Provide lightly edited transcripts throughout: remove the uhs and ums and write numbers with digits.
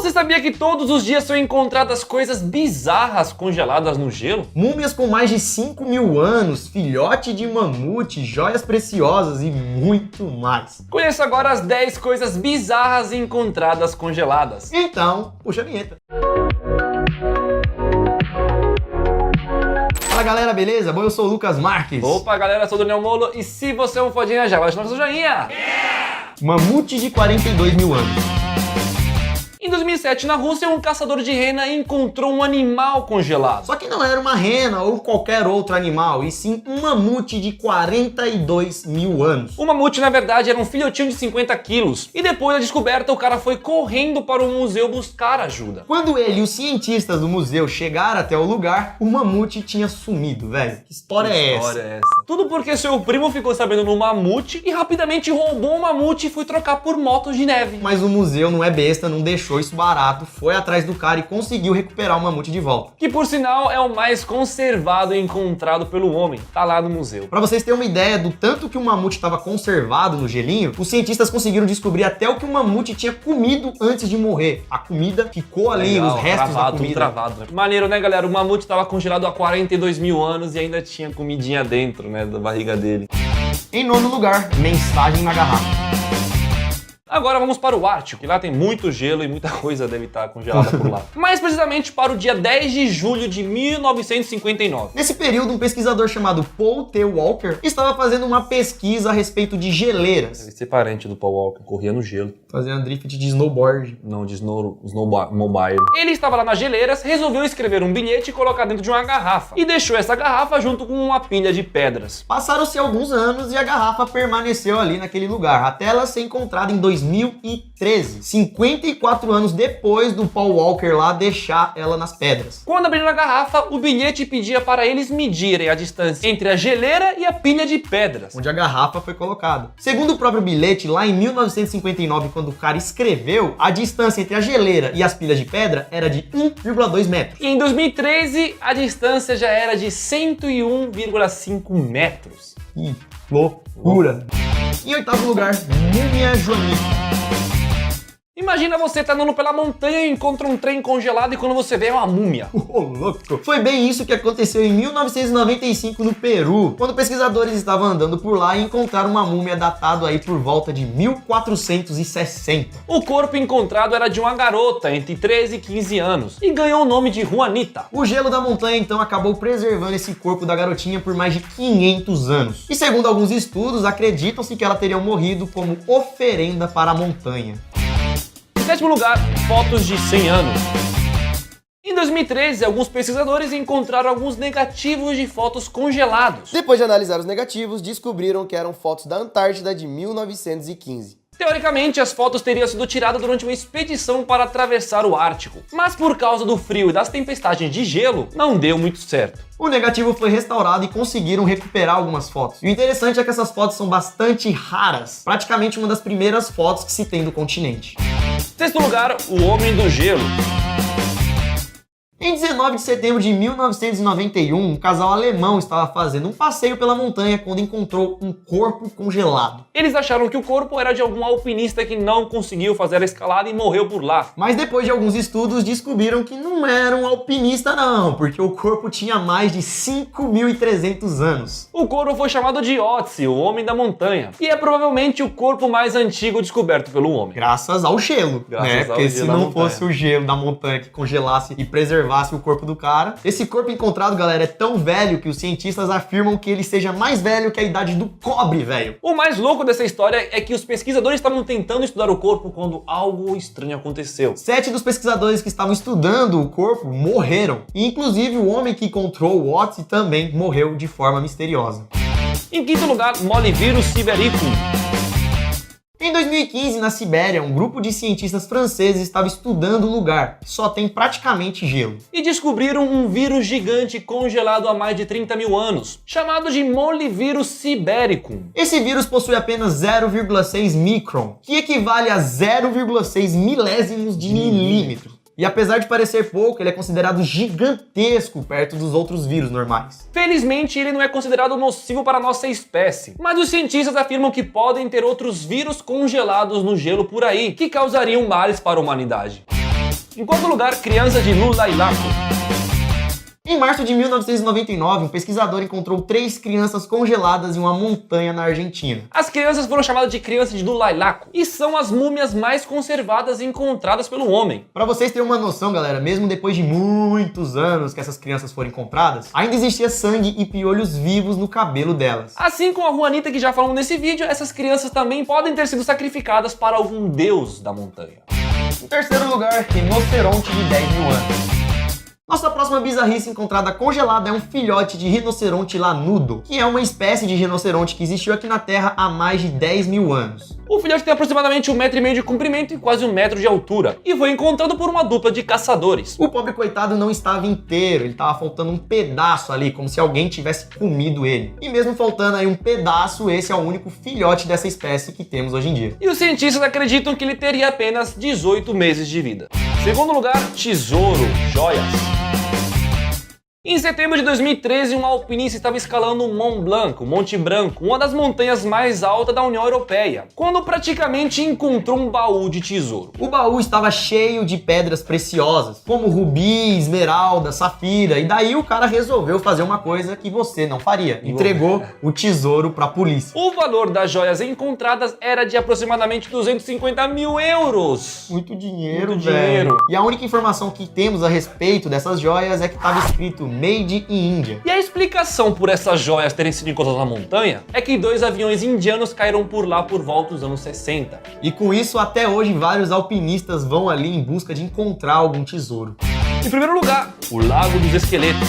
Você sabia que todos os dias são encontradas coisas bizarras congeladas no gelo? Múmias com mais de 5.000 anos, filhote de mamute, joias preciosas e muito mais. Conheça agora as 10 coisas bizarras encontradas congeladas. Então, puxa a vinheta. Fala galera, beleza? Bom, eu sou o Lucas Marques. Opa galera, eu sou o Daniel Molo e se você é um fodinha já baixa o nosso joinha. Mamute de 42.000 anos. Em 2007, na Rússia, um caçador de rena encontrou um animal congelado. Só que não era uma rena ou qualquer outro animal, e sim um mamute de 42.000 anos. O mamute, na verdade, era um filhotinho de 50 quilos. E depois da descoberta, o cara foi correndo para o museu buscar ajuda. Quando ele e os cientistas do museu chegaram até o lugar, o mamute tinha sumido, velho. Que história é essa? Tudo porque seu primo ficou sabendo no mamute e rapidamente roubou o mamute e foi trocar por motos de neve. Mas o museu não é besta, não deixou isso barato, foi atrás do cara e conseguiu recuperar o mamute de volta. Que por sinal é o mais conservado e encontrado pelo homem, tá lá no museu. Pra vocês terem uma ideia do tanto que o mamute estava conservado no gelinho, os cientistas conseguiram descobrir até o que o mamute tinha comido antes de morrer. A comida ficou ali, legal, os restos travado, da comida. Travado, né? Maneiro, né, galera? O mamute estava congelado há 42.000 anos e ainda tinha comidinha dentro, né, da barriga dele. Em nono lugar, mensagem na garrafa. Agora vamos para o Ártico, que lá tem muito gelo e muita coisa deve estar congelada por lá. Mais precisamente para o dia 10 de julho de 1959. Nesse período, um pesquisador chamado Paul T. Walker estava fazendo uma pesquisa a respeito de geleiras. Deve ser parente do Paul Walker, corria no gelo. Fazendo drift de snowboard. Não, de snowmobile. Ele estava lá nas geleiras, resolveu escrever um bilhete e colocar dentro de uma garrafa. E deixou essa garrafa junto com uma pilha de pedras. Passaram-se alguns anos e a garrafa permaneceu ali naquele lugar, até ela ser encontrada em 2013, 54 anos depois do Paul Walker lá deixar ela nas pedras. Quando abriram a garrafa, o bilhete pedia para eles medirem a distância entre a geleira e a pilha de pedras, onde a garrafa foi colocada. Segundo o próprio bilhete, lá em 1959, quando o cara escreveu, a distância entre a geleira e as pilhas de pedra era de 1,2 metros. E em 2013, a distância já era de 101,5 metros. Que loucura! Em oitavo lugar, Múmia Joanita. Imagina você tá andando pela montanha e encontra um trem congelado e quando você vê é uma múmia. Louco! Foi bem isso que aconteceu em 1995 no Peru, quando pesquisadores estavam andando por lá e encontraram uma múmia datada aí por volta de 1460. O corpo encontrado era de uma garota entre 13 e 15 anos e ganhou o nome de Juanita. O gelo da montanha então acabou preservando esse corpo da garotinha por mais de 500 anos. E segundo alguns estudos, acreditam-se que ela teria morrido como oferenda para a montanha. Em sétimo lugar, fotos de 100 anos. Em 2013, alguns pesquisadores encontraram alguns negativos de fotos congelados. Depois de analisar os negativos, descobriram que eram fotos da Antártida de 1915. Teoricamente, as fotos teriam sido tiradas durante uma expedição para atravessar o Ártico, mas por causa do frio e das tempestades de gelo, não deu muito certo. O negativo foi restaurado e conseguiram recuperar algumas fotos. E o interessante é que essas fotos são bastante raras, praticamente uma das primeiras fotos que se tem do continente. Sexto lugar, o Homem do Gelo. Em 19 de setembro de 1991, um casal alemão estava fazendo um passeio pela montanha quando encontrou um corpo congelado. Eles acharam que o corpo era de algum alpinista que não conseguiu fazer a escalada e morreu por lá. Mas depois de alguns estudos descobriram que não era um alpinista não, porque o corpo tinha mais de 5.300 anos. O corpo foi chamado de Otzi, o Homem da Montanha, e é provavelmente o corpo mais antigo descoberto pelo homem. Graças ao gelo, né? Porque se não fosse o gelo da montanha que congelasse e preservasse o corpo do cara. Esse corpo encontrado, galera, é tão velho que os cientistas afirmam que ele seja mais velho que a idade do cobre, velho. O mais louco dessa história é que os pesquisadores estavam tentando estudar o corpo quando algo estranho aconteceu. 7 dos pesquisadores que estavam estudando o corpo morreram. E inclusive o homem que encontrou o Otzi também morreu de forma misteriosa. Em quinto lugar, Mollivirus sibericum. Em 2015, na Sibéria, um grupo de cientistas franceses estava estudando o lugar, que só tem praticamente gelo. E descobriram um vírus gigante congelado há mais de 30.000 anos, chamado de Mollivirus sibericum. Esse vírus possui apenas 0,6 micron, que equivale a 0,6 milésimos de milímetro. E apesar de parecer pouco, ele é considerado gigantesco perto dos outros vírus normais. Felizmente, ele não é considerado nocivo para a nossa espécie, mas os cientistas afirmam que podem ter outros vírus congelados no gelo por aí, que causariam males para a humanidade. Em quarto lugar, crianças de Lulailaco. Em março de 1999, um pesquisador encontrou 3 crianças congeladas em uma montanha na Argentina. As crianças foram chamadas de crianças de Lulailaco e são as múmias mais conservadas encontradas pelo homem. Pra vocês terem uma noção, galera, mesmo depois de muitos anos que essas crianças foram encontradas, ainda existia sangue e piolhos vivos no cabelo delas. Assim como a Juanita que já falamos nesse vídeo, essas crianças também podem ter sido sacrificadas para algum deus da montanha. Em terceiro lugar, rinoceronte de 10 mil anos. Nossa próxima bizarrice encontrada congelada é um filhote de rinoceronte lanudo, que é uma espécie de rinoceronte que existiu aqui na Terra há mais de 10 mil anos. O filhote tem aproximadamente 1,5 metro de comprimento e quase 1 metro de altura, e foi encontrado por uma dupla de caçadores. O pobre coitado não estava inteiro, ele estava faltando um pedaço ali, como se alguém tivesse comido ele. E mesmo faltando aí um pedaço, esse é o único filhote dessa espécie que temos hoje em dia. E os cientistas acreditam que ele teria apenas 18 meses de vida. Segundo lugar, tesouro, joias. Em setembro de 2013, um alpinista estava escalando o Mont Blanc, o Monte Branco, uma das montanhas mais altas da União Europeia, quando praticamente encontrou um baú de tesouro. O baú estava cheio de pedras preciosas, como rubi, esmeralda, safira, e daí o cara resolveu fazer uma coisa que você não faria. Entregou o tesouro para a polícia. O valor das joias encontradas era de aproximadamente 250 mil euros. Muito dinheiro, Muito velho. dinheiro. E a única informação que temos a respeito dessas joias é que estava escrito Made in India. E a explicação por essas joias terem sido encontradas na montanha é que 2 aviões indianos caíram por lá por volta dos anos 60. E com isso, até hoje, vários alpinistas vão ali em busca de encontrar algum tesouro. Em primeiro lugar, o Lago dos Esqueletos.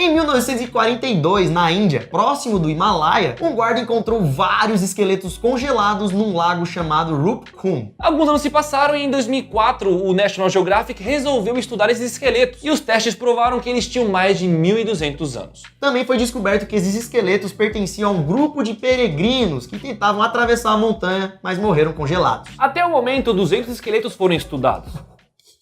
Em 1942, na Índia, próximo do Himalaia, um guarda encontrou vários esqueletos congelados num lago chamado Rup Kun. Alguns anos se passaram e em 2004 o National Geographic resolveu estudar esses esqueletos e os testes provaram que eles tinham mais de 1.200 anos. Também foi descoberto que esses esqueletos pertenciam a um grupo de peregrinos que tentavam atravessar a montanha, mas morreram congelados. Até o momento, 200 esqueletos foram estudados.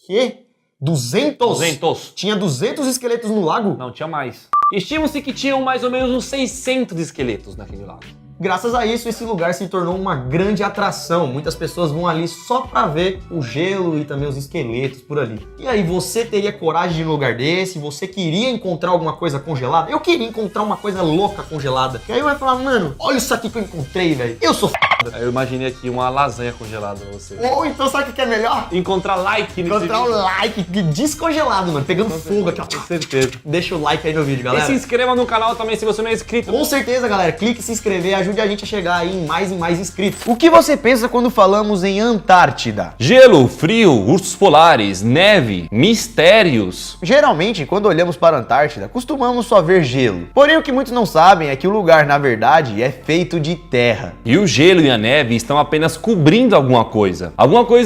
Que? 200? 200? Tinha 200 esqueletos no lago? Não, tinha mais. Estima-se que tinham mais ou menos uns 600 esqueletos naquele lago. Graças a isso, esse lugar se tornou uma grande atração. Muitas pessoas vão ali só pra ver o gelo e também os esqueletos por ali. E aí, você teria coragem de ir num lugar desse? Você queria encontrar alguma coisa congelada? Eu queria encontrar uma coisa louca congelada. E aí eu ia falar, mano, olha isso aqui que eu encontrei, velho. Eu sou Aí eu imaginei aqui uma lasanha congelada pra você. Ou então, sabe o que é melhor? Encontrar like nesse Encontrar vídeo. o like descongelado, mano. Pegando fogo aqui, ó. Com certeza. Deixa o like aí no vídeo, E galera. se inscreva no canal também se você não é inscrito. Com certeza, galera. Clique em se inscrever, ajude a gente a chegar aí em mais inscritos. O que você pensa quando falamos em Antártida? Gelo, frio, ursos polares, neve, mistérios. Geralmente, quando olhamos para a Antártida, costumamos só ver gelo. Porém, o que muitos não sabem é que o lugar, na verdade, é feito de terra. E o gelo e a neve estão apenas cobrindo alguma coisa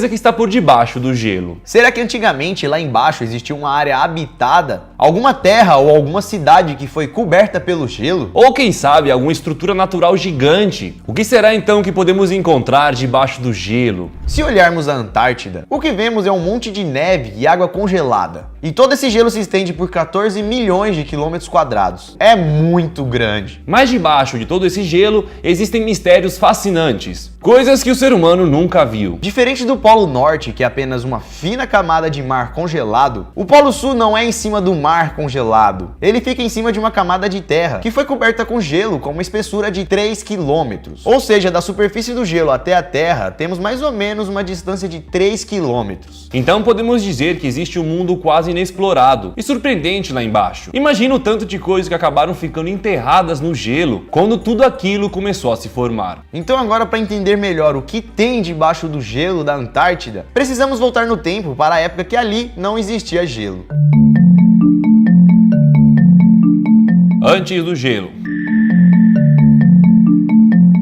que está por debaixo do gelo. Será que antigamente lá embaixo existia uma área habitada? Alguma terra ou alguma cidade que foi coberta pelo gelo? Ou quem sabe alguma estrutura natural gigante? O que será então que podemos encontrar debaixo do gelo? Se olharmos a Antártida, o que vemos é um monte de neve e água congelada. E todo esse gelo se estende por 14 milhões de quilômetros quadrados. É muito grande. Mas debaixo de todo esse gelo existem mistérios fascinantes, coisas que o ser humano nunca viu. Diferente do Polo Norte, que é apenas uma fina camada de mar congelado, o Polo Sul não é em cima do mar congelado. Ele fica em cima de uma camada de terra, que foi coberta com gelo com uma espessura de 3 quilômetros. Ou seja, da superfície do gelo até a terra, temos mais ou menos uma distância de 3 quilômetros. Então podemos dizer que existe um mundo quase inexplorado e surpreendente lá embaixo. Imagina o tanto de coisas que acabaram ficando enterradas no gelo quando tudo aquilo começou a se formar. Então agora, para entender melhor o que tem debaixo do gelo da Antártida, precisamos voltar no tempo para a época que ali não existia gelo. Antes do gelo.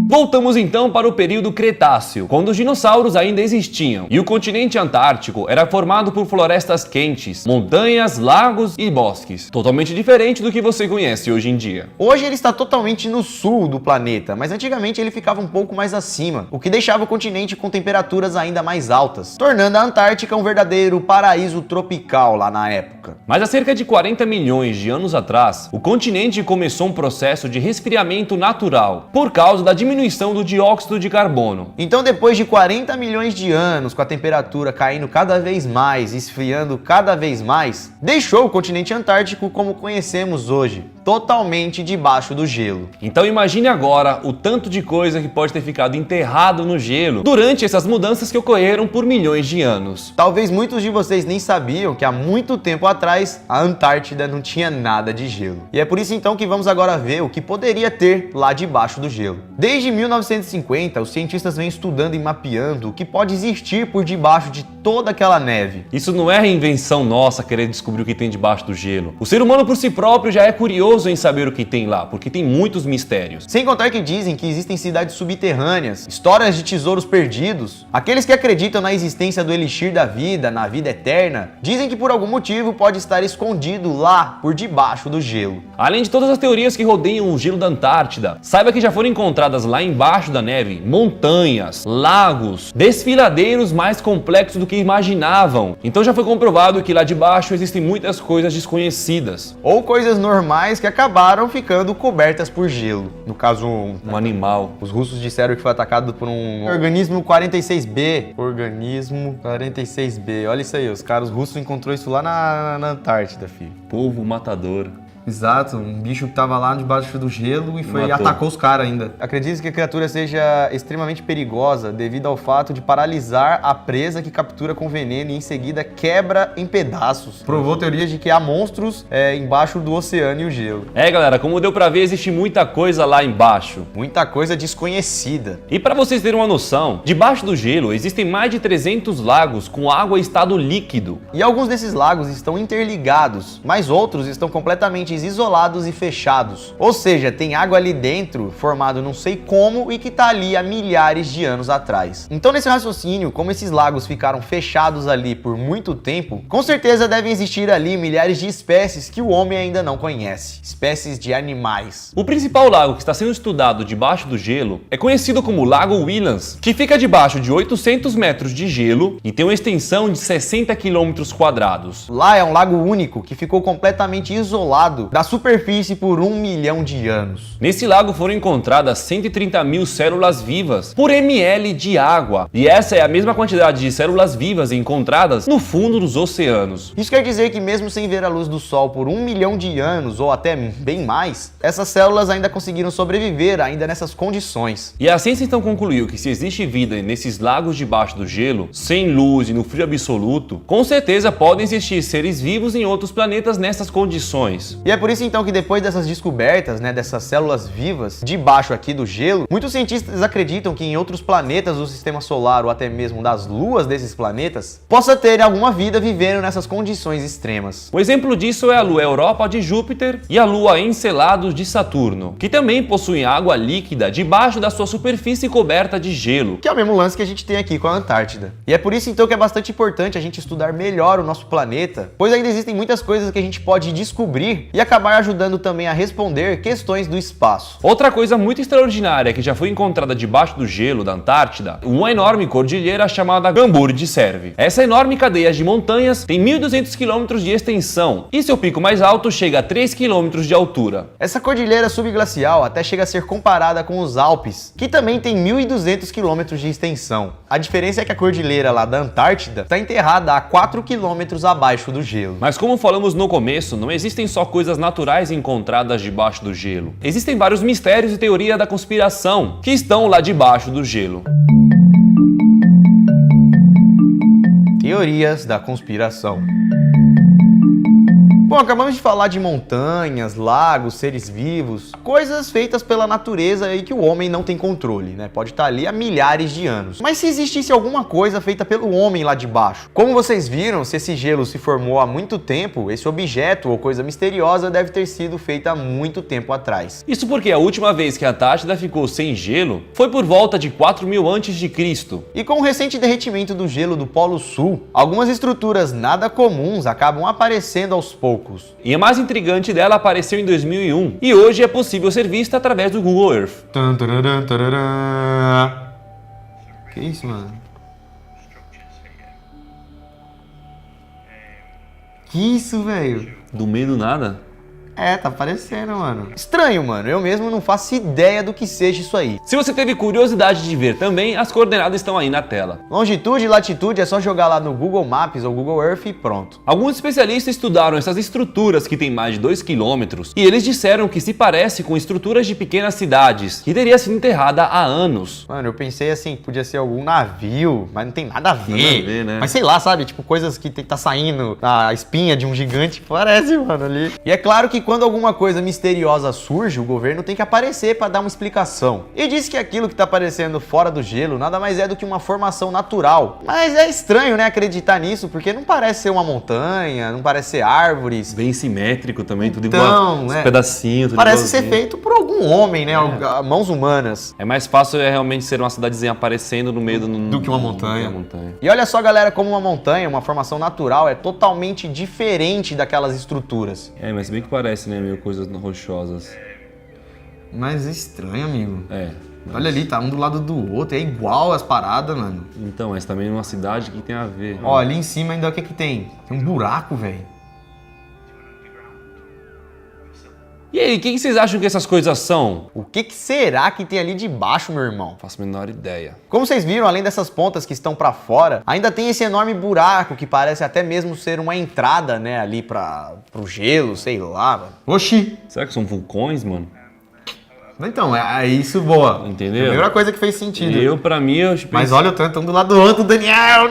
Voltamos então para o período Cretáceo, quando os dinossauros ainda existiam, e o continente antártico era formado por florestas quentes, montanhas, lagos e bosques, totalmente diferente do que você conhece hoje em dia. Hoje ele está totalmente no sul do planeta, mas antigamente ele ficava um pouco mais acima, o que deixava o continente com temperaturas ainda mais altas, tornando a Antártica um verdadeiro paraíso tropical lá na época. Mas há cerca de 40 milhões de anos atrás, o continente começou um processo de resfriamento natural, por causa da diminuição diminuição do dióxido de carbono. Então, depois de 40 milhões de anos, com a temperatura caindo cada vez mais, esfriando cada vez mais, deixou o continente antártico como conhecemos hoje, totalmente debaixo do gelo. Então imagine agora o tanto de coisa que pode ter ficado enterrado no gelo durante essas mudanças que ocorreram por milhões de anos. Talvez muitos de vocês nem sabiam que há muito tempo atrás a Antártida não tinha nada de gelo. E é por isso então que vamos agora ver o que poderia ter lá debaixo do gelo. Desde 1950, os cientistas vêm estudando e mapeando o que pode existir por debaixo de toda aquela neve. Isso não é invenção nossa querer descobrir o que tem debaixo do gelo. O ser humano por si próprio já é curioso em saber o que tem lá, porque tem muitos mistérios. Sem contar que dizem que existem cidades subterrâneas, histórias de tesouros perdidos. Aqueles que acreditam na existência do elixir da vida, na vida eterna, dizem que por algum motivo pode estar escondido lá por debaixo do gelo. Além de todas as teorias que rodeiam o gelo da Antártida, saiba que já foram encontradas lá embaixo da neve montanhas, lagos, desfiladeiros mais complexos do que imaginavam. Então já foi comprovado que lá debaixo existem muitas coisas desconhecidas. Ou coisas normais que acabaram ficando cobertas por gelo. No caso, Um animal. os russos disseram que foi atacado por um organismo 46B. Organismo 46B. Olha isso aí, os russos encontrou isso lá na Antártida, filho. Povo matador. Exato, um bicho que tava lá debaixo do gelo e Matou. atacou os caras ainda. Acredita que a criatura seja extremamente perigosa devido ao fato de paralisar a presa que captura com veneno e em seguida quebra em pedaços. Provou teorias de que há monstros embaixo do oceano e o gelo. É, galera, como deu pra ver, existe muita coisa lá embaixo. Muita coisa desconhecida. E para vocês terem uma noção, debaixo do gelo existem mais de 300 lagos com água em estado líquido. E alguns desses lagos estão interligados, mas outros estão completamente isolados e fechados. Ou seja, tem água ali dentro, formado não sei como e que tá ali há milhares de anos atrás. Então, nesse raciocínio, como esses lagos ficaram fechados ali por muito tempo, com certeza devem existir ali milhares de espécies que o homem ainda não conhece. Espécies de animais. O principal lago que está sendo estudado debaixo do gelo é conhecido como Lago Williams, que fica debaixo de 800 metros de gelo e tem uma extensão de 60 quilômetros quadrados. Lá é um lago único que ficou completamente isolado da superfície por 1 milhão de anos. Nesse lago foram encontradas 130 mil células vivas por ml de água, e essa é a mesma quantidade de células vivas encontradas no fundo dos oceanos. Isso quer dizer que mesmo sem ver a luz do sol por 1 milhão de anos ou até bem mais, essas células ainda conseguiram sobreviver ainda nessas condições. E a ciência então concluiu que se existe vida nesses lagos debaixo do gelo, sem luz e no frio absoluto, com certeza podem existir seres vivos em outros planetas nessas condições. E é por isso então que depois dessas descobertas, dessas células vivas debaixo aqui do gelo, muitos cientistas acreditam que em outros planetas do sistema solar ou até mesmo das luas desses planetas, possa ter alguma vida vivendo nessas condições extremas. Um exemplo disso é a lua Europa de Júpiter e a lua Encelados de Saturno, que também possuem água líquida debaixo da sua superfície coberta de gelo. Que é o mesmo lance que a gente tem aqui com a Antártida. E é por isso então que é bastante importante a gente estudar melhor o nosso planeta, pois ainda existem muitas coisas que a gente pode descobrir e acabar ajudando também a responder questões do espaço. Outra coisa muito extraordinária que já foi encontrada debaixo do gelo da Antártida, uma enorme cordilheira chamada Gambur de Serve. Essa enorme cadeia de montanhas tem 1.200 km de extensão e seu pico mais alto chega a 3 km de altura. Essa cordilheira subglacial até chega a ser comparada com os Alpes, que também tem 1.200 km de extensão. A diferença é que a cordilheira lá da Antártida está enterrada a 4 km abaixo do gelo. Mas como falamos no começo, não existem só coisas naturais encontradas debaixo do gelo. Existem vários mistérios e teoria da conspiração que estão lá debaixo do gelo. Teorias da conspiração. Bom, acabamos de falar de montanhas, lagos, seres vivos, coisas feitas pela natureza e que o homem não tem controle, Pode estar ali há milhares de anos. Mas se existisse alguma coisa feita pelo homem lá de baixo? Como vocês viram, se esse gelo se formou há muito tempo, esse objeto ou coisa misteriosa deve ter sido feita há muito tempo atrás. Isso porque a última vez que a Antártida ficou sem gelo foi por volta de 4.000 a.C. E com o recente derretimento do gelo do Polo Sul, algumas estruturas nada comuns acabam aparecendo aos poucos. E a mais intrigante dela apareceu em 2001 e hoje é possível ser vista através do Google Earth. Que isso, mano? Que isso, velho? Do meio do nada? É, tá parecendo, mano. Estranho, mano. Eu mesmo não faço ideia do que seja isso aí. Se você teve curiosidade de ver também, as coordenadas estão aí na tela. Longitude e latitude é só jogar lá no Google Maps ou Google Earth e pronto. Alguns especialistas estudaram essas estruturas que têm mais de 2 km e eles disseram que se parece com estruturas de pequenas cidades, que teria sido enterrada há anos. Mano, eu pensei assim, podia ser algum navio, mas não tem nada a ver. Nada a ver, né? Mas sei lá, sabe? Tipo, coisas que tá saindo da espinha de um gigante, parece, mano, ali. E é claro que quando alguma coisa misteriosa surge, o governo tem que aparecer pra dar uma explicação. E diz que aquilo que tá aparecendo fora do gelo nada mais é do que uma formação natural. Mas é estranho, né, acreditar nisso, porque não parece ser uma montanha, não parece ser árvores. Bem simétrico também, tudo Então, igual, uns né? pedacinhos, tudo Parece ser igualzinho. feito por algum homem, né? Mãos humanas. É mais fácil realmente ser uma cidadezinha aparecendo no meio Do que uma montanha. do que uma montanha. E olha só, galera, como uma montanha, uma formação natural, é totalmente diferente daquelas estruturas. É, mas bem que parece, né, meio coisas rochosas. Mas é estranho, amigo. É. Olha ali, tá um do lado do outro, é igual as paradas, mano. Então, mas também numa cidade que tem a ver. Ó, ali em cima ainda o que que tem? Tem um buraco, velho. E aí, o que vocês acham que essas coisas são? O que que será que tem ali de baixo, meu irmão? Não faço a menor ideia. Como vocês viram, além dessas pontas que estão pra fora, ainda tem esse enorme buraco que parece até mesmo ser uma entrada, né, ali pro gelo, sei lá, mano. Oxi! Será que são vulcões, mano? Então, é isso, boa. Entendeu? É a primeira coisa que fez sentido. Eu, pra mim, eu Mas olha o tanto, um do lado do outro, Daniel!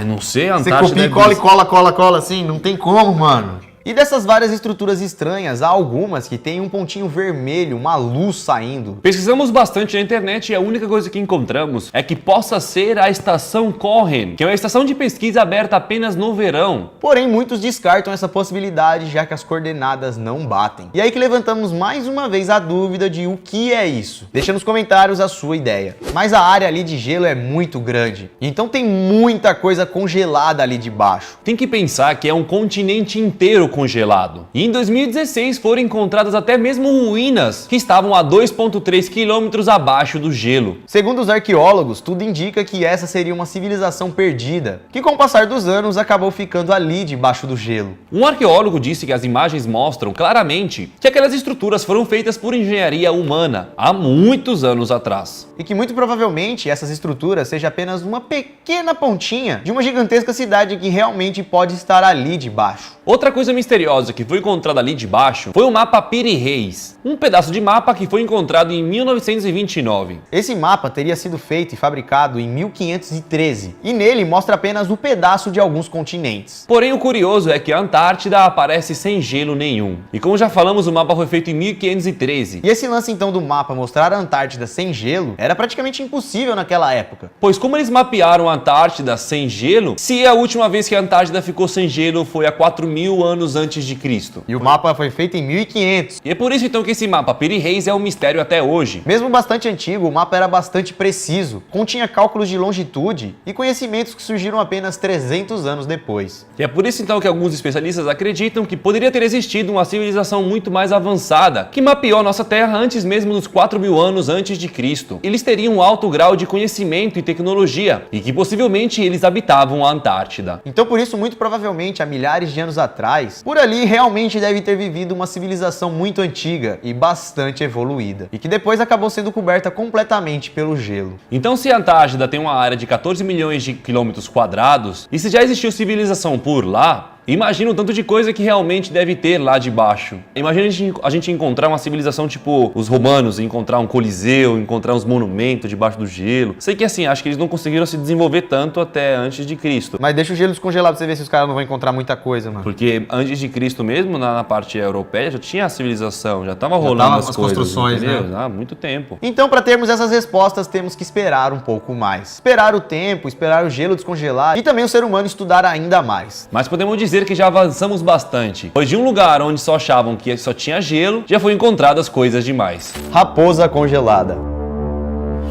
Não sei, a Você Antártida copia e cola assim, não tem como, mano. E dessas várias estruturas estranhas, há algumas que tem um pontinho vermelho, uma luz saindo. Pesquisamos bastante na internet e a única coisa que encontramos é que possa ser a estação Cohen, que é uma estação de pesquisa aberta apenas no verão. Porém, muitos descartam essa possibilidade, já que as coordenadas não batem. E aí que levantamos mais uma vez a dúvida de o que é isso. Deixa nos comentários a sua ideia. Mas a área ali de gelo é muito grande, então tem muita coisa congelada ali de baixo. Tem que pensar que é um continente inteiro congelado. E em 2016 foram encontradas até mesmo ruínas que estavam a 2,3 quilômetros abaixo do gelo. Segundo os arqueólogos, tudo indica que essa seria uma civilização perdida, que com o passar dos anos acabou ficando ali debaixo do gelo. Um arqueólogo disse que as imagens mostram claramente que aquelas estruturas foram feitas por engenharia humana há muitos anos atrás. E que muito provavelmente essas estruturas sejam apenas uma pequena pontinha de uma gigantesca cidade que realmente pode estar ali debaixo. Outra coisa misteriosa que foi encontrada ali debaixo foi o mapa Piri Reis, um pedaço de mapa que foi encontrado em 1929. Esse mapa teria sido feito e fabricado em 1513, e nele mostra apenas o pedaço de alguns continentes. Porém, o curioso é que a Antártida aparece sem gelo nenhum. E como já falamos, o mapa foi feito em 1513. E esse lance então do mapa mostrar a Antártida sem gelo era praticamente impossível naquela época. Pois como eles mapearam a Antártida sem gelo, se a última vez que a Antártida ficou sem gelo foi há 4.000 anos antes de Cristo. E o mapa foi feito em 1500. E é por isso então que esse mapa Piri Reis é um mistério até hoje. Mesmo bastante antigo, o mapa era bastante preciso, continha cálculos de longitude e conhecimentos que surgiram apenas 300 anos depois. E é por isso então que alguns especialistas acreditam que poderia ter existido uma civilização muito mais avançada, que mapeou a nossa Terra antes mesmo dos 4.000 anos antes de Cristo. Eles teriam um alto grau de conhecimento e tecnologia, e que possivelmente eles habitavam a Antártida. Então por isso, muito provavelmente, há milhares de anos atrás, por ali realmente deve ter vivido uma civilização muito antiga e bastante evoluída, e que depois acabou sendo coberta completamente pelo gelo. Então, se a Antártida tem uma área de 14 milhões de quilômetros quadrados, e se já existiu civilização por lá, imagina o tanto de coisa que realmente deve ter lá debaixo. Imagina a gente encontrar uma civilização tipo os romanos, encontrar um coliseu, encontrar uns monumentos debaixo do gelo. Sei que assim, acho que eles não conseguiram se desenvolver tanto até antes de Cristo. Mas deixa o gelo descongelar pra você ver se os caras não vão encontrar muita coisa, mano. Porque antes de Cristo mesmo, na parte europeia, já tinha a civilização, já tava rolando tava as as coisas, construções, entendeu? né? Há muito tempo. Então, para termos essas respostas, temos que esperar um pouco mais. Esperar o tempo, esperar o gelo descongelar e também o ser humano estudar ainda mais. Mas podemos dizer que já avançamos bastante, pois de um lugar onde só achavam que só tinha gelo, já foi encontradas coisas demais. Raposa congelada.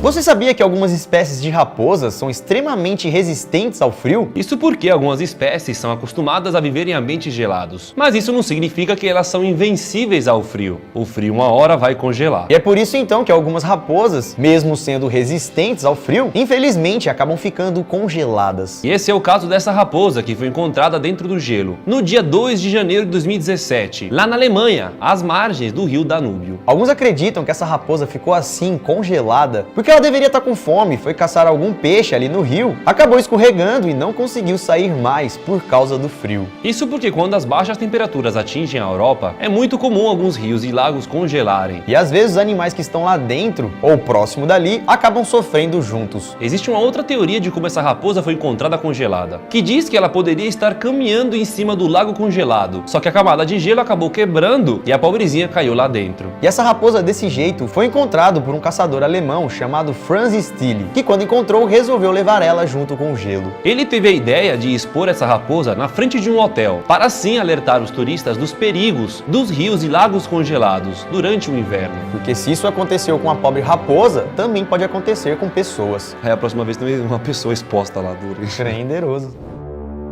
Você sabia que algumas espécies de raposas são extremamente resistentes ao frio? Isso porque algumas espécies são acostumadas a viver em ambientes gelados. Mas isso não significa que elas são invencíveis ao frio. O frio uma hora vai congelar. E é por isso então que algumas raposas, mesmo sendo resistentes ao frio, infelizmente acabam ficando congeladas. E esse é o caso dessa raposa que foi encontrada dentro do gelo no dia 2 de janeiro de 2017, lá na Alemanha, às margens do rio Danúbio. Alguns acreditam que essa raposa ficou assim, congelada, porque ela deveria estar com fome, foi caçar algum peixe ali no rio, acabou escorregando e não conseguiu sair mais por causa do frio. Isso porque quando as baixas temperaturas atingem a Europa, é muito comum alguns rios e lagos congelarem. E às vezes os animais que estão lá dentro, ou próximo dali, acabam sofrendo juntos. Existe uma outra teoria de como essa raposa foi encontrada congelada, que diz que ela poderia estar caminhando em cima do lago congelado, só que a camada de gelo acabou quebrando e a pobrezinha caiu lá dentro. E essa raposa desse jeito foi encontrado por um caçador alemão chamado Franz Stille, que quando encontrou resolveu levar ela junto com o gelo. Ele teve a ideia de expor essa raposa na frente de um hotel, para assim alertar os turistas dos perigos dos rios e lagos congelados durante o inverno. Porque se isso aconteceu com a pobre raposa, também pode acontecer com pessoas. Aí a próxima vez tem uma pessoa exposta lá duro. Prenderoso.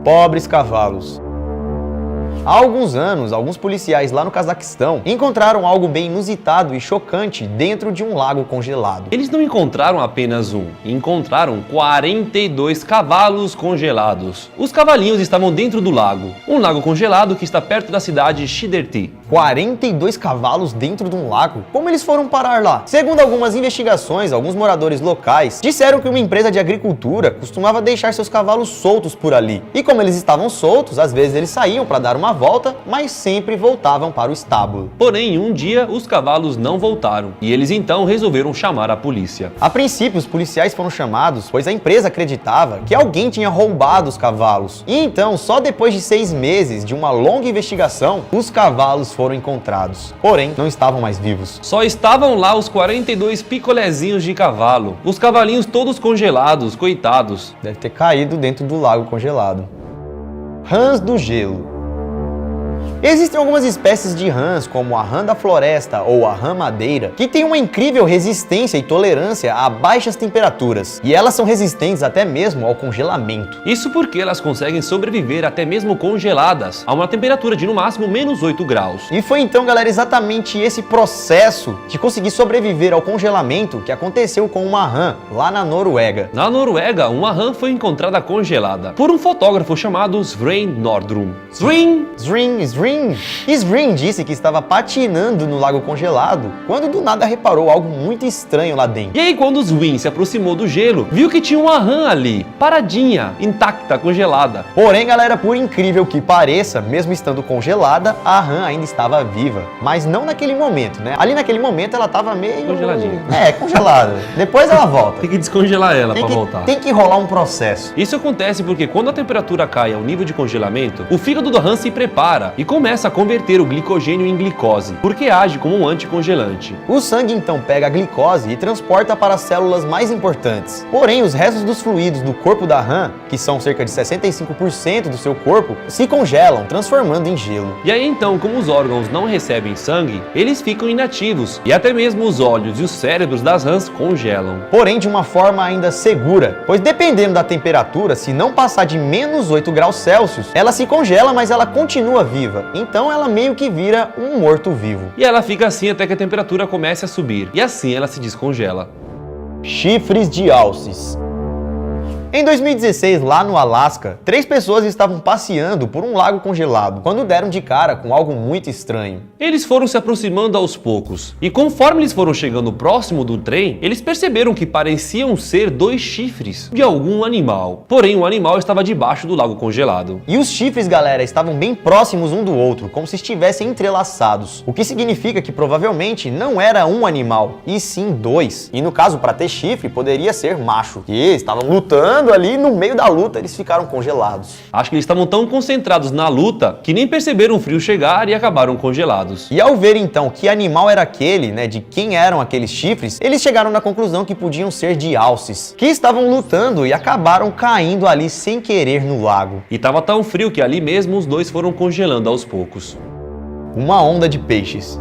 Pobres cavalos. Há alguns anos, alguns policiais lá no Cazaquistão encontraram algo bem inusitado e chocante dentro de um lago congelado. Eles não encontraram apenas um, encontraram 42 cavalos congelados. Os cavalinhos estavam dentro do lago, um lago congelado que está perto da cidade de Shiderti. 42 cavalos dentro de um lago? Como eles foram parar lá? Segundo algumas investigações, alguns moradores locais disseram que uma empresa de agricultura costumava deixar seus cavalos soltos por ali. E como eles estavam soltos, às vezes eles saíam para dar uma volta, mas sempre voltavam para o estábulo. Porém, um dia os cavalos não voltaram e eles então resolveram chamar a polícia. A princípio, os policiais foram chamados, pois a empresa acreditava que alguém tinha roubado os cavalos. E então, só depois de 6 meses de uma longa investigação, os cavalos foram encontrados. Porém, não estavam mais vivos. Só estavam lá os 42 picolézinhos de cavalo, os cavalinhos todos congelados, coitados. Deve ter caído dentro do lago congelado. Rãs do gelo. Existem algumas espécies de rãs, como a rã da floresta ou a rã madeira, que têm uma incrível resistência e tolerância a baixas temperaturas, e elas são resistentes até mesmo ao congelamento. Isso porque elas conseguem sobreviver até mesmo congeladas, a uma temperatura de no máximo menos 8 graus. E foi então, galera, exatamente esse processo de conseguir sobreviver ao congelamento que aconteceu com uma rã lá na Noruega. Na Noruega, uma rã foi encontrada congelada por um fotógrafo chamado Sven Nordrum. Sven Sven disse que estava patinando no lago congelado quando do nada reparou algo muito estranho lá dentro. E aí quando o Sven se aproximou do gelo, viu que tinha uma rã ali, paradinha, intacta, congelada. Porém, galera, por incrível que pareça, mesmo estando congelada, a rã ainda estava viva. Mas não naquele momento, né? Ali naquele momento ela estava meio... Congeladinha. Congelada. Depois ela volta. Tem que descongelar ela pra voltar. Tem que rolar um processo. Isso acontece porque quando a temperatura cai ao nível de congelamento, o fígado da rã se prepara e começa a converter o glicogênio em glicose, porque age como um anticongelante. O sangue então pega a glicose e transporta para as células mais importantes. Porém, os restos dos fluidos do corpo da rã, que são cerca de 65% do seu corpo, se congelam, transformando em gelo. E aí então, como os órgãos não recebem sangue, eles ficam inativos e até mesmo os olhos e os cérebros das rãs congelam. Porém, de uma forma ainda segura, pois dependendo da temperatura, se não passar de menos 8 graus Celsius, ela se congela, mas ela continua viva. Então ela meio que vira um morto-vivo. E ela fica assim até que a temperatura comece a subir, e assim ela se descongela. Chifres de alces. Em 2016, lá no Alasca, 3 pessoas estavam passeando por um lago congelado, quando deram de cara com algo muito estranho. Eles foram se aproximando aos poucos, e conforme eles foram chegando próximo do trem, eles perceberam que pareciam ser 2 chifres de algum animal. Porém, o animal estava debaixo do lago congelado. E os chifres, galera, estavam bem próximos um do outro, como se estivessem entrelaçados, o que significa que provavelmente não era um animal, e sim 2. E no caso, para ter chifre, poderia ser macho, que estavam lutando ali, no meio da luta eles ficaram congelados. Acho que eles estavam tão concentrados na luta que nem perceberam o frio chegar e acabaram congelados. E ao ver então que animal era aquele, né, de quem eram aqueles chifres, eles chegaram na conclusão que podiam ser de alces, que estavam lutando e acabaram caindo ali sem querer no lago. E tava tão frio que ali mesmo os 2 foram congelando aos poucos. Uma onda de peixes.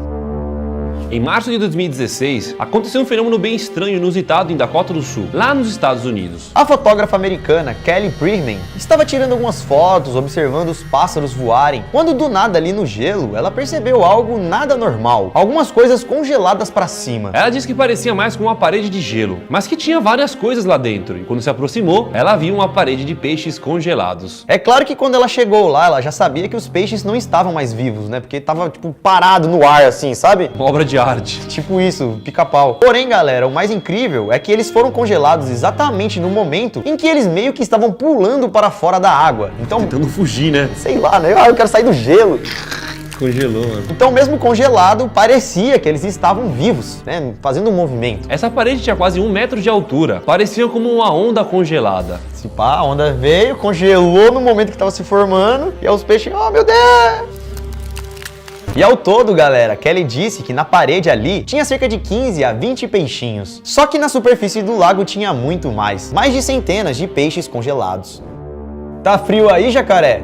Em março de 2016, aconteceu um fenômeno bem estranho e inusitado em Dakota do Sul, lá nos Estados Unidos. A fotógrafa americana Kelly Priestman estava tirando algumas fotos, observando os pássaros voarem, quando do nada ali no gelo, ela percebeu algo nada normal, algumas coisas congeladas para cima. Ela disse que parecia mais com uma parede de gelo, mas que tinha várias coisas lá dentro, e quando se aproximou, ela viu uma parede de peixes congelados. É claro que quando ela chegou lá, ela já sabia que os peixes não estavam mais vivos, né? Porque tava, tipo, parado no ar, assim, sabe? Uma obra de arte. Tipo isso, pica-pau. Porém, galera, o mais incrível é que eles foram congelados exatamente no momento em que eles meio que estavam pulando para fora da água. Então, Tentando fugir, né? sei lá, né? Eu quero sair do gelo. Congelou, mano. Então, mesmo congelado, parecia que eles estavam vivos, né? Fazendo um movimento. Essa parede tinha quase 1 metro de altura. Parecia como uma onda congelada. Se pá, a onda veio, congelou no momento que estava se formando, e aí os peixes, oh meu Deus! E ao todo, galera, Kelly disse que na parede ali tinha cerca de 15 a 20 peixinhos. Só que na superfície do lago tinha muito mais de centenas de peixes congelados. Tá frio aí, jacaré?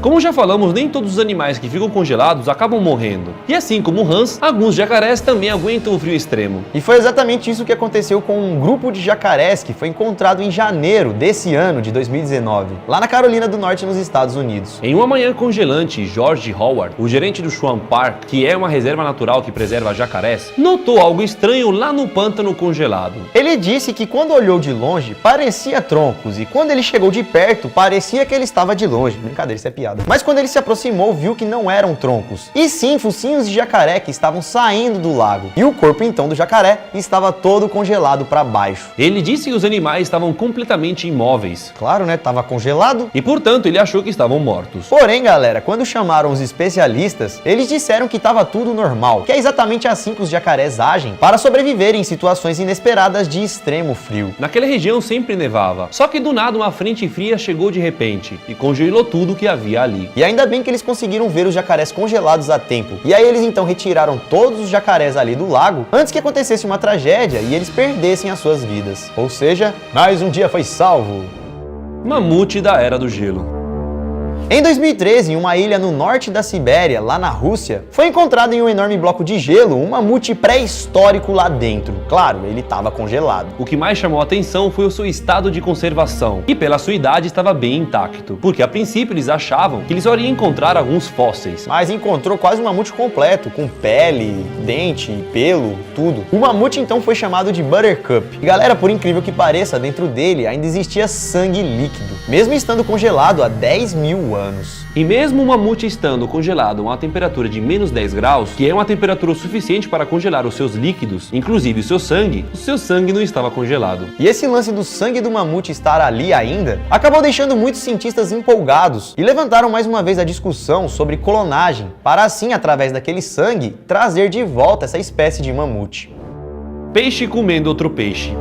Como já falamos, nem todos os animais que ficam congelados acabam morrendo. E assim como o Hans, alguns jacarés também aguentam o frio extremo. E foi exatamente isso que aconteceu com um grupo de jacarés que foi encontrado em janeiro desse ano de 2019, lá na Carolina do Norte, nos Estados Unidos. Em uma manhã congelante, George Howard, o gerente do Swan Park, que é uma reserva natural que preserva jacarés, notou algo estranho lá no pântano congelado. Ele disse que quando olhou de longe, parecia troncos, e quando ele chegou de perto, parecia que ele estava de longe. Brincadeira, isso é piada. Mas quando ele se aproximou, viu que não eram troncos, e sim focinhos de jacaré que estavam saindo do lago. E o corpo então do jacaré estava todo congelado para baixo. Ele disse que os animais estavam completamente imóveis. Claro, né? Tava congelado. E portanto ele achou que estavam mortos. Porém, galera, quando chamaram os especialistas, eles disseram que estava tudo normal, que é exatamente assim que os jacarés agem para sobreviver em situações inesperadas de extremo frio. Naquela região sempre nevava, só que do nada uma frente fria chegou de repente e congelou tudo que havia ali. E ainda bem que eles conseguiram ver os jacarés congelados a tempo. E aí eles então retiraram todos os jacarés ali do lago antes que acontecesse uma tragédia e eles perdessem as suas vidas. Ou seja, mais um dia foi salvo. Mamute da Era do Gelo. Em 2013, em uma ilha no norte da Sibéria, lá na Rússia, foi encontrado em um enorme bloco de gelo um mamute pré-histórico lá dentro. Claro, ele estava congelado. O que mais chamou a atenção foi o seu estado de conservação, e pela sua idade estava bem intacto, porque a princípio eles achavam que eles só iriam encontrar alguns fósseis. Mas encontrou quase um mamute completo, com pele, dente, pelo, tudo. O mamute então foi chamado de Buttercup. E galera, por incrível que pareça, dentro dele ainda existia sangue líquido, mesmo estando congelado há 10.000 anos. E mesmo o mamute estando congelado a uma temperatura de menos 10 graus, que é uma temperatura suficiente para congelar os seus líquidos, inclusive o seu sangue não estava congelado. E esse lance do sangue do mamute estar ali ainda, acabou deixando muitos cientistas empolgados e levantaram mais uma vez a discussão sobre clonagem, para assim, através daquele sangue, trazer de volta essa espécie de mamute. Peixe comendo outro peixe.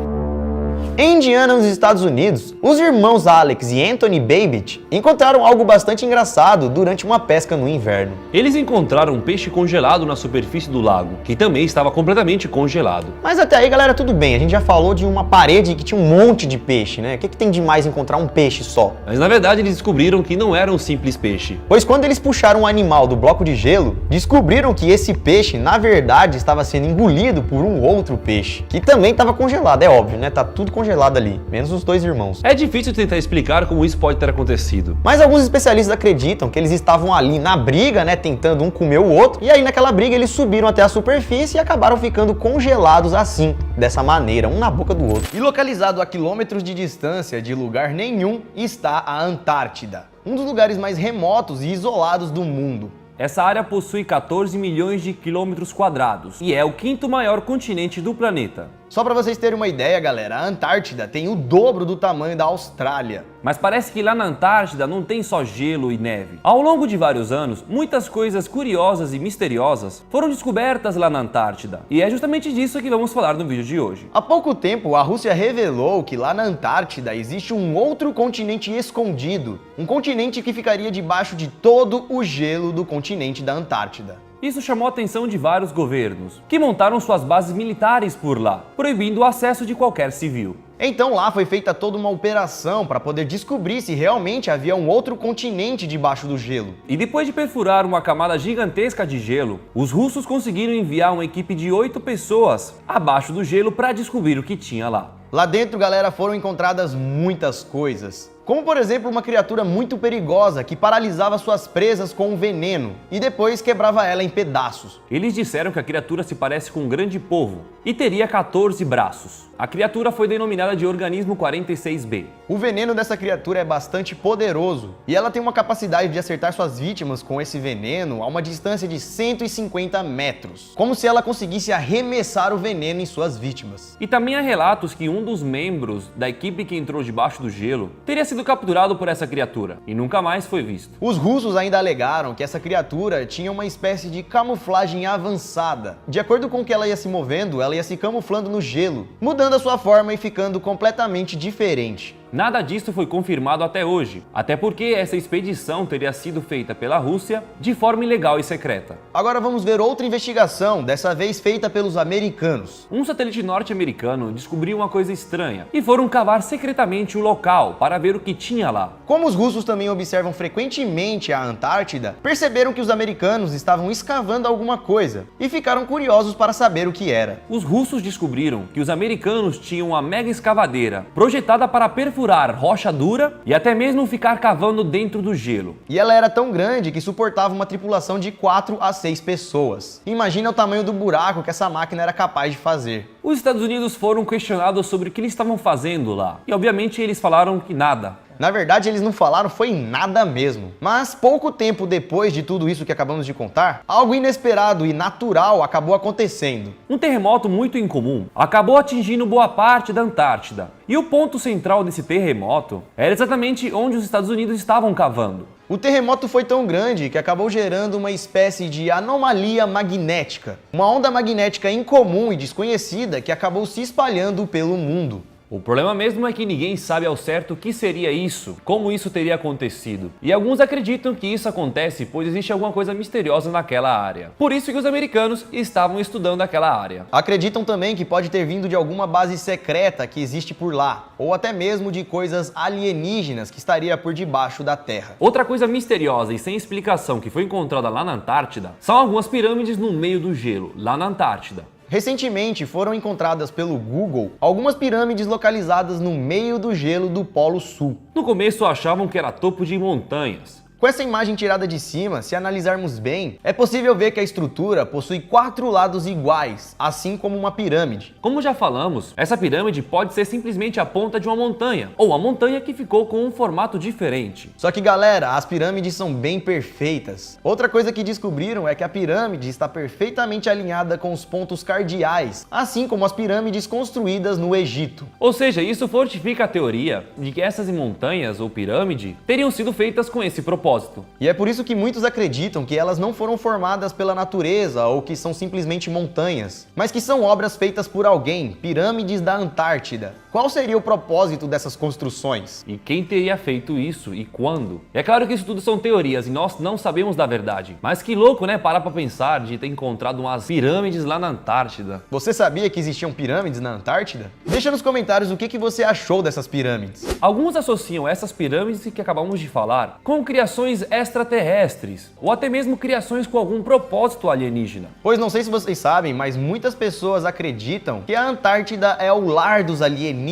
Em Indiana, nos Estados Unidos, os irmãos Alex e Anthony Babbitt encontraram algo bastante engraçado durante uma pesca no inverno. Eles encontraram um peixe congelado na superfície do lago, que também estava completamente congelado. Mas até aí, galera, tudo bem. A gente já falou de uma parede que tinha um monte de peixe, né? O que tem de mais encontrar um peixe só? Mas na verdade eles descobriram que não era um simples peixe. Pois quando eles puxaram um animal do bloco de gelo, descobriram que esse peixe, na verdade, estava sendo engolido por um outro peixe, que também estava congelado, é óbvio, né? Tá tudo congelado ali, menos os dois irmãos. É difícil tentar explicar como isso pode ter acontecido. Mas alguns especialistas acreditam que eles estavam ali na briga, né, tentando um comer o outro, e aí naquela briga eles subiram até a superfície e acabaram ficando congelados assim, dessa maneira, um na boca do outro. E localizado a quilômetros de distância de lugar nenhum está a Antártida, um dos lugares mais remotos e isolados do mundo. Essa área possui 14 milhões de quilômetros quadrados e é o quinto maior continente do planeta. Só para vocês terem uma ideia, galera, a Antártida tem o dobro do tamanho da Austrália. Mas parece que lá na Antártida não tem só gelo e neve. Ao longo de vários anos, muitas coisas curiosas e misteriosas foram descobertas lá na Antártida. E é justamente disso que vamos falar no vídeo de hoje. Há pouco tempo, a Rússia revelou que lá na Antártida existe um outro continente escondido. Um continente que ficaria debaixo de todo o gelo do continente da Antártida. Isso chamou a atenção de vários governos, que montaram suas bases militares por lá, proibindo o acesso de qualquer civil. Então lá foi feita toda uma operação para poder descobrir se realmente havia um outro continente debaixo do gelo. E depois de perfurar uma camada gigantesca de gelo, os russos conseguiram enviar uma equipe de 8 pessoas abaixo do gelo para descobrir o que tinha lá. Lá dentro, galera, foram encontradas muitas coisas. Como, por exemplo, uma criatura muito perigosa que paralisava suas presas com um veneno e depois quebrava ela em pedaços. Eles disseram que a criatura se parece com um grande polvo e teria 14 braços. A criatura foi denominada de organismo 46B. O veneno dessa criatura é bastante poderoso e ela tem uma capacidade de acertar suas vítimas com esse veneno a uma distância de 150 metros, como se ela conseguisse arremessar o veneno em suas vítimas. E também há relatos que um dos membros da equipe que entrou debaixo do gelo teria sido capturado por essa criatura e nunca mais foi visto. Os russos ainda alegaram que essa criatura tinha uma espécie de camuflagem avançada. De acordo com que ela ia se movendo, ela ia se camuflando no gelo, mudando a sua forma e ficando completamente diferente. Nada disso foi confirmado até hoje, até porque essa expedição teria sido feita pela Rússia de forma ilegal e secreta. Agora vamos ver outra investigação, dessa vez feita pelos americanos. Um satélite norte-americano descobriu uma coisa estranha e foram cavar secretamente o local para ver o que tinha lá. Como os russos também observam frequentemente a Antártida, perceberam que os americanos estavam escavando alguma coisa e ficaram curiosos para saber o que era. Os russos descobriram que os americanos tinham uma mega escavadeira projetada para perfurar rocha dura e até mesmo ficar cavando dentro do gelo. E ela era tão grande que suportava uma tripulação de 4 a 6 pessoas. Imagina o tamanho do buraco que essa máquina era capaz de fazer. Os Estados Unidos foram questionados sobre o que eles estavam fazendo lá e obviamente eles falaram que nada. Na verdade, eles não falaram foi nada mesmo. Mas pouco tempo depois de tudo isso que acabamos de contar, algo inesperado e natural acabou acontecendo. Um terremoto muito incomum acabou atingindo boa parte da Antártida. E o ponto central desse terremoto era exatamente onde os Estados Unidos estavam cavando. O terremoto foi tão grande que acabou gerando uma espécie de anomalia magnética. Uma onda magnética incomum e desconhecida que acabou se espalhando pelo mundo. O problema mesmo é que ninguém sabe ao certo o que seria isso, como isso teria acontecido. E alguns acreditam que isso acontece pois existe alguma coisa misteriosa naquela área. Por isso que os americanos estavam estudando aquela área. Acreditam também que pode ter vindo de alguma base secreta que existe por lá, ou até mesmo de coisas alienígenas que estaria por debaixo da Terra. Outra coisa misteriosa e sem explicação que foi encontrada lá na Antártida são algumas pirâmides no meio do gelo, lá na Antártida. Recentemente foram encontradas pelo Google algumas pirâmides localizadas no meio do gelo do Polo Sul. No começo achavam que era topo de montanhas. Com essa imagem tirada de cima, se analisarmos bem, é possível ver que a estrutura possui 4 lados iguais, assim como uma pirâmide. Como já falamos, essa pirâmide pode ser simplesmente a ponta de uma montanha, ou a montanha que ficou com um formato diferente. Só que galera, as pirâmides são bem perfeitas. Outra coisa que descobriram é que a pirâmide está perfeitamente alinhada com os pontos cardeais, assim como as pirâmides construídas no Egito. Ou seja, isso fortifica a teoria de que essas montanhas ou pirâmide teriam sido feitas com esse propósito. E é por isso que muitos acreditam que elas não foram formadas pela natureza ou que são simplesmente montanhas, mas que são obras feitas por alguém, pirâmides da Antártida. Qual seria o propósito dessas construções? E quem teria feito isso e quando? É claro que isso tudo são teorias e nós não sabemos da verdade. Mas que louco, né? Parar pra pensar de ter encontrado umas pirâmides lá na Antártida. Você sabia que existiam pirâmides na Antártida? Deixa nos comentários o que você achou dessas pirâmides. Alguns associam essas pirâmides que acabamos de falar com criações extraterrestres ou até mesmo criações com algum propósito alienígena. Pois não sei se vocês sabem, mas muitas pessoas acreditam que a Antártida é o lar dos alienígenas.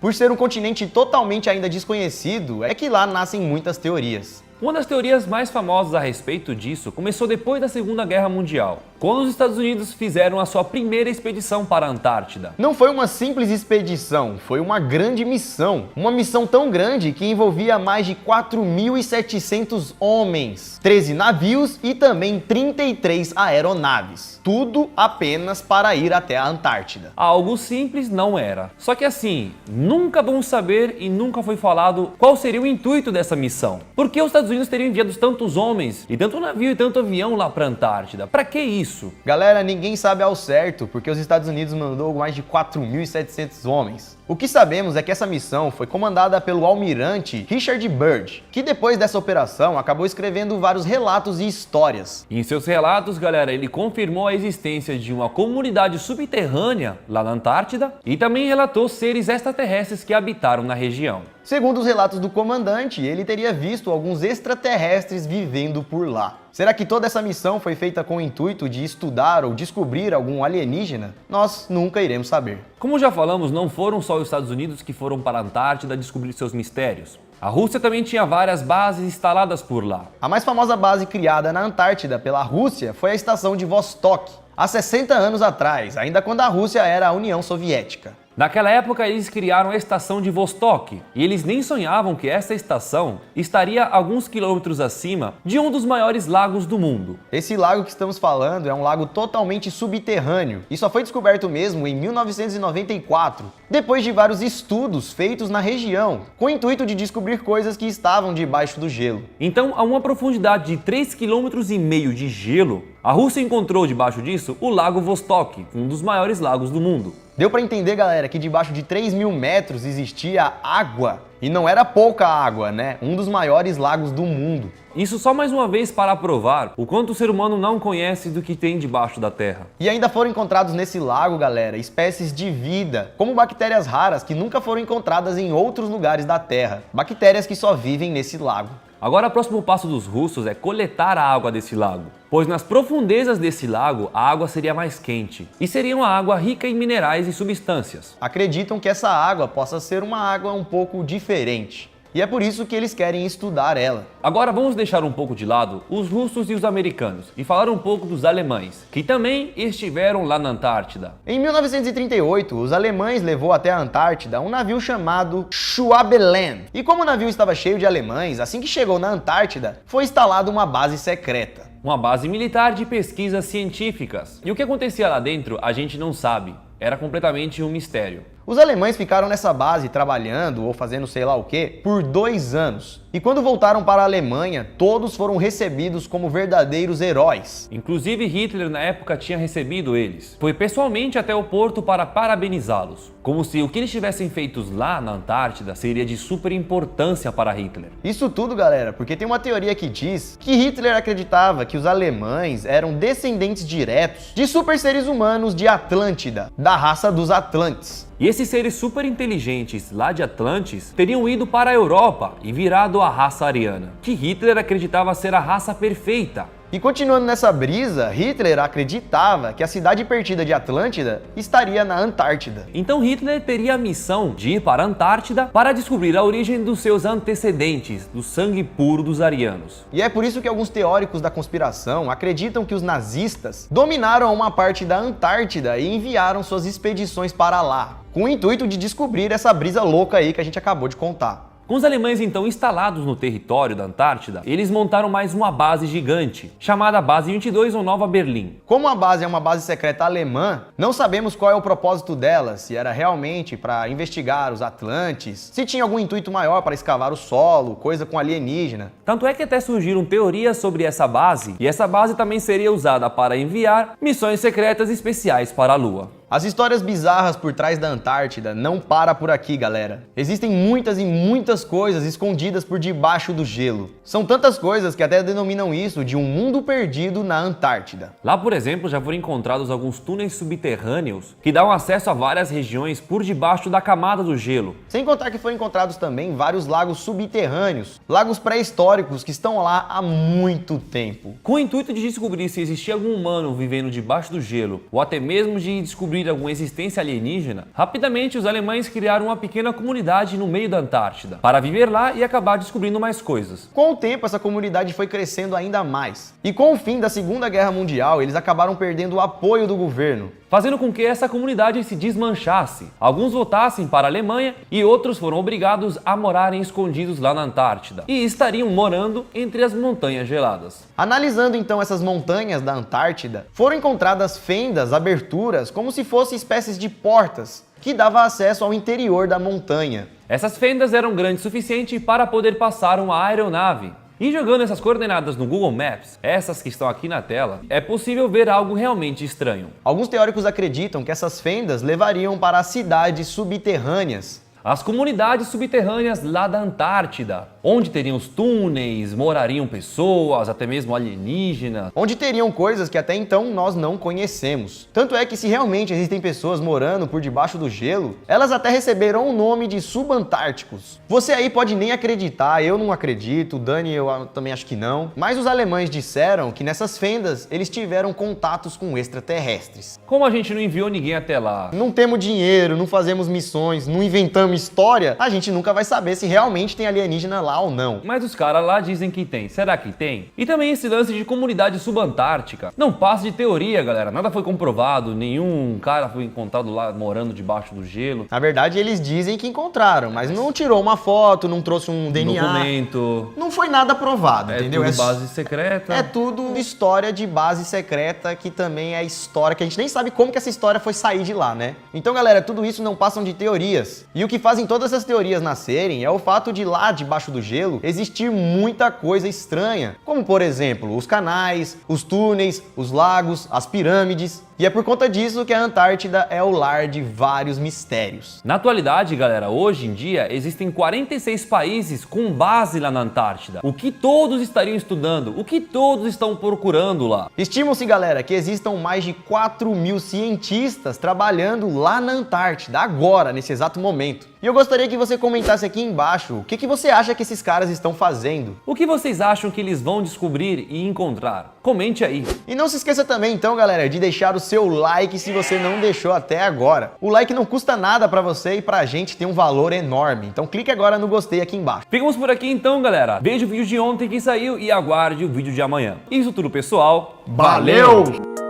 Por ser um continente totalmente ainda desconhecido, é que lá nascem muitas teorias. Uma das teorias mais famosas a respeito disso começou depois da Segunda Guerra Mundial, quando os Estados Unidos fizeram a sua primeira expedição para a Antártida. Não foi uma simples expedição, foi uma grande missão. Uma missão tão grande que envolvia mais de 4.700 homens, 13 navios e também 33 aeronaves. Tudo apenas para ir até a Antártida. Algo simples não era. Só que assim, nunca vamos saber e nunca foi falado qual seria o intuito dessa missão. Por que os Estados Unidos teriam enviado tantos homens e tanto navio e tanto avião lá para a Antártida? Para que isso? Galera, ninguém sabe ao certo, porque os Estados Unidos mandou mais de 4.700 homens. O que sabemos é que essa missão foi comandada pelo almirante Richard Byrd, que depois dessa operação acabou escrevendo vários relatos e histórias. Em seus relatos, galera, ele confirmou a existência de uma comunidade subterrânea lá na Antártida e também relatou seres extraterrestres que habitaram na região. Segundo os relatos do comandante, ele teria visto alguns extraterrestres vivendo por lá. Será que toda essa missão foi feita com o intuito de estudar ou descobrir algum alienígena? Nós nunca iremos saber. Como já falamos, não foram só os Estados Unidos que foram para a Antártida descobrir seus mistérios. A Rússia também tinha várias bases instaladas por lá. A mais famosa base criada na Antártida pela Rússia foi a estação de Vostok, há 60 anos atrás, ainda quando a Rússia era a União Soviética. Naquela época, eles criaram a estação de Vostok e eles nem sonhavam que essa estação estaria alguns quilômetros acima de um dos maiores lagos do mundo. Esse lago que estamos falando é um lago totalmente subterrâneo e só foi descoberto mesmo em 1994, depois de vários estudos feitos na região, com o intuito de descobrir coisas que estavam debaixo do gelo. Então, a uma profundidade de 3,5 km de gelo, a Rússia encontrou debaixo disso o Lago Vostok, um dos maiores lagos do mundo. Deu pra entender, galera, que debaixo de 3.000 metros existia água. E não era pouca água, né? Um dos maiores lagos do mundo. Isso só mais uma vez para provar o quanto o ser humano não conhece do que tem debaixo da Terra. E ainda foram encontrados nesse lago, galera, espécies de vida, como bactérias raras que nunca foram encontradas em outros lugares da Terra. Bactérias que só vivem nesse lago. Agora, o próximo passo dos russos é coletar a água desse lago, pois nas profundezas desse lago a água seria mais quente e seria uma água rica em minerais e substâncias. Acreditam que essa água possa ser uma água um pouco diferente. E é por isso que eles querem estudar ela. Agora vamos deixar um pouco de lado os russos e os americanos e falar um pouco dos alemães, que também estiveram lá na Antártida. Em 1938, os alemães levou até a Antártida um navio chamado Schwabeland. E como o navio estava cheio de alemães, assim que chegou na Antártida, foi instalada uma base secreta. Uma base militar de pesquisas científicas. E o que acontecia lá dentro a gente não sabe. Era completamente um mistério. Os alemães ficaram nessa base trabalhando ou fazendo sei lá o que por 2 anos. E quando voltaram para a Alemanha, todos foram recebidos como verdadeiros heróis. Inclusive Hitler na época tinha recebido eles. Foi pessoalmente até o porto para parabenizá-los. Como se o que eles tivessem feito lá na Antártida seria de super importância para Hitler. Isso tudo, galera, porque tem uma teoria que diz que Hitler acreditava que os alemães eram descendentes diretos de super seres humanos de Atlântida, da raça dos Atlantes. E esses seres super inteligentes lá de Atlantis teriam ido para a Europa e virado a raça ariana, que Hitler acreditava ser a raça perfeita. E continuando nessa brisa, Hitler acreditava que a cidade perdida de Atlântida estaria na Antártida. Então Hitler teria a missão de ir para a Antártida para descobrir a origem dos seus antecedentes, do sangue puro dos arianos. E é por isso que alguns teóricos da conspiração acreditam que os nazistas dominaram uma parte da Antártida e enviaram suas expedições para lá, com o intuito de descobrir essa brisa louca aí que a gente acabou de contar. Com os alemães então instalados no território da Antártida, eles montaram mais uma base gigante, chamada Base 22 ou Nova Berlim. Como a base é uma base secreta alemã, não sabemos qual é o propósito dela, se era realmente para investigar os Atlantes, se tinha algum intuito maior para escavar o solo, coisa com alienígena. Tanto é que até surgiram teorias sobre essa base, e essa base também seria usada para enviar missões secretas especiais para a Lua. As histórias bizarras por trás da Antártida não param por aqui, galera. Existem muitas e muitas coisas escondidas por debaixo do gelo. São tantas coisas que até denominam isso de um mundo perdido na Antártida. Lá, por exemplo, já foram encontrados alguns túneis subterrâneos que dão acesso a várias regiões por debaixo da camada do gelo. Sem contar que foram encontrados também vários lagos subterrâneos, lagos pré-históricos que estão lá há muito tempo. Com o intuito de descobrir se existia algum humano vivendo debaixo do gelo, ou até mesmo de descobrir alguma existência alienígena, rapidamente os alemães criaram uma pequena comunidade no meio da Antártida, para viver lá e acabar descobrindo mais coisas. Com o tempo, essa comunidade foi crescendo ainda mais. E com o fim da Segunda Guerra Mundial, eles acabaram perdendo o apoio do governo, fazendo com que essa comunidade se desmanchasse. Alguns voltassem para a Alemanha e outros foram obrigados a morarem escondidos lá na Antártida e estariam morando entre as montanhas geladas. Analisando então essas montanhas da Antártida, foram encontradas fendas, aberturas, como se fossem espécies de portas, que dava acesso ao interior da montanha. Essas fendas eram grandes o suficiente para poder passar uma aeronave. E jogando essas coordenadas no Google Maps, essas que estão aqui na tela, é possível ver algo realmente estranho. Alguns teóricos acreditam que essas fendas levariam para cidades subterrâneas. As comunidades subterrâneas lá da Antártida, onde teriam os túneis, morariam pessoas, até mesmo alienígenas. Onde teriam coisas que até então nós não conhecemos. Tanto é que se realmente existem pessoas morando por debaixo do gelo, elas até receberam o nome de subantárticos. Você aí pode nem acreditar, eu não acredito, o Dani eu também acho que não, mas os alemães disseram que nessas fendas eles tiveram contatos com extraterrestres. Como a gente não enviou ninguém até lá, Não temos dinheiro, não fazemos missões, não inventamos história, a gente nunca vai saber se realmente tem alienígena lá ou não. mas os caras lá dizem que tem. Será que tem? E também esse lance de comunidade subantártica. Não passa de teoria, galera. Nada foi comprovado, nenhum cara foi encontrado lá morando debaixo do gelo. Na verdade, eles dizem que encontraram, mas não tirou uma foto, não trouxe um DNA. Documento. Não foi nada provado, É entendeu? tudo base secreta. É tudo história de base secreta, que também é história que a gente nem sabe como que essa história foi sair de lá, né? Então, galera, tudo isso não passam de teorias. E o que fazem todas essas teorias nascerem é o fato de lá debaixo do gelo existir muita coisa estranha, como por exemplo, os canais, os túneis, os lagos, as pirâmides. E é por conta disso que a Antártida é o lar de vários mistérios. Na atualidade, galera, hoje em dia existem 46 países com base lá na Antártida. O que todos estariam estudando? O que todos estão procurando lá? Estimam-se, galera, que existam mais de 4.000 cientistas trabalhando lá na Antártida, agora, nesse exato momento. E eu gostaria que você comentasse aqui embaixo o que você acha que esses caras estão fazendo. O que vocês acham que eles vão descobrir e encontrar? Comente aí. E não se esqueça também, então, galera, de deixar o seu like se você não deixou até agora. O like não custa nada pra você e pra gente tem um valor enorme. Então clique agora no gostei aqui embaixo. Ficamos por aqui então, galera. Veja o vídeo de ontem que saiu e aguarde o vídeo de amanhã. Isso tudo, pessoal. Valeu!